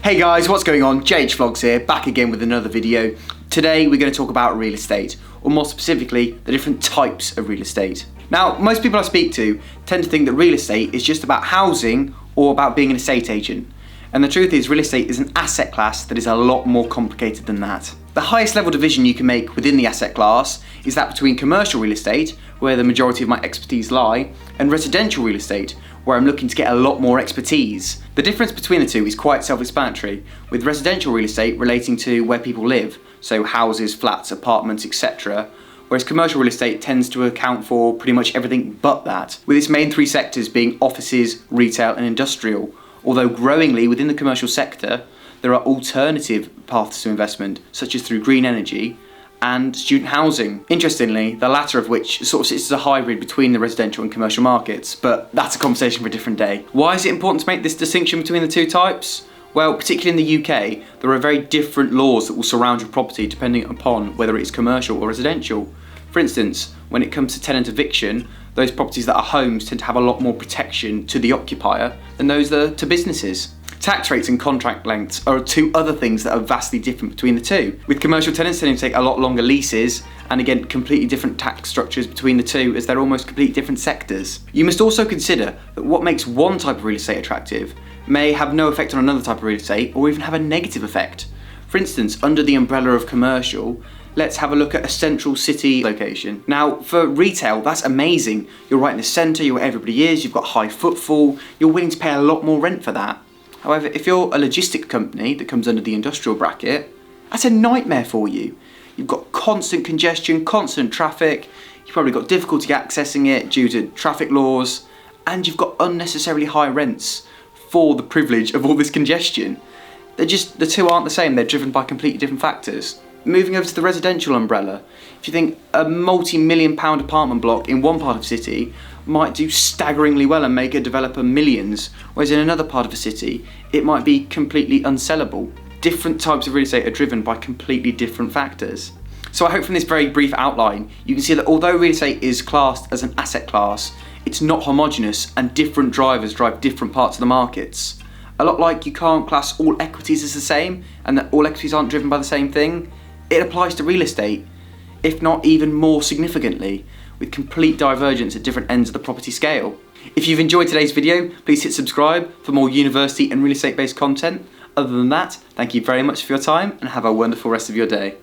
Hey guys, what's going on? JH Vlogs here, back again with another video. Today we're going to talk about real estate, or more specifically, the different types of real estate. Now, most people I speak to tend to think that real estate is just about housing or about being an estate agent. And the truth is, real estate is an asset class that is a lot more complicated than that. The highest level division you can make within the asset class is that between commercial real estate, where the majority of my expertise lie, and residential real estate, where I'm looking to get a lot more expertise. The difference between the two is quite self-explanatory, with residential real estate relating to where people live, so houses, flats, apartments, etc., whereas commercial real estate tends to account for pretty much everything but that, with its main three sectors being offices, retail and industrial. Although growingly within the commercial sector, there are alternative paths to investment, such as through green energy and student housing. Interestingly, the latter of which sort of sits as a hybrid between the residential and commercial markets, but that's a conversation for a different day. Why is it important to make this distinction between the two types? Well, particularly in the UK, there are very different laws that will surround your property depending upon whether it's commercial or residential. For instance, when it comes to tenant eviction, those properties that are homes tend to have a lot more protection to the occupier than those that are to businesses. Tax rates and contract lengths are two other things that are vastly different between the two, with commercial tenants tending to take a lot longer leases, and again completely different tax structures between the two as they're almost completely different sectors. You must also consider that what makes one type of real estate attractive may have no effect on another type of real estate, or even have a negative effect. For instance, under the umbrella of commercial, let's have a look at a central city location. Now, for retail, that's amazing. You're right in the centre, you're where everybody is, you've got high footfall, you're willing to pay a lot more rent for that. However, if you're a logistic company that comes under the industrial bracket, that's a nightmare for you. You've got constant congestion, constant traffic, you've probably got difficulty accessing it due to traffic laws, and you've got unnecessarily high rents for the privilege of all this congestion. The two aren't the same, they're driven by completely different factors. Moving over to the residential umbrella, if you think a multi-million-pound apartment block in one part of the city might do staggeringly well and make a developer millions, whereas in another part of the city it might be completely unsellable. Different types of real estate are driven by completely different factors. So I hope from this very brief outline you can see that although real estate is classed as an asset class, it's not homogenous and different drivers drive different parts of the markets. A lot like you can't class all equities as the same and that all equities aren't driven by the same thing, it applies to real estate, if not even more significantly, with complete divergence at different ends of the property scale. If you've enjoyed today's video, please hit subscribe for more university and real estate based content. Other than that, thank you very much for your time and have a wonderful rest of your day.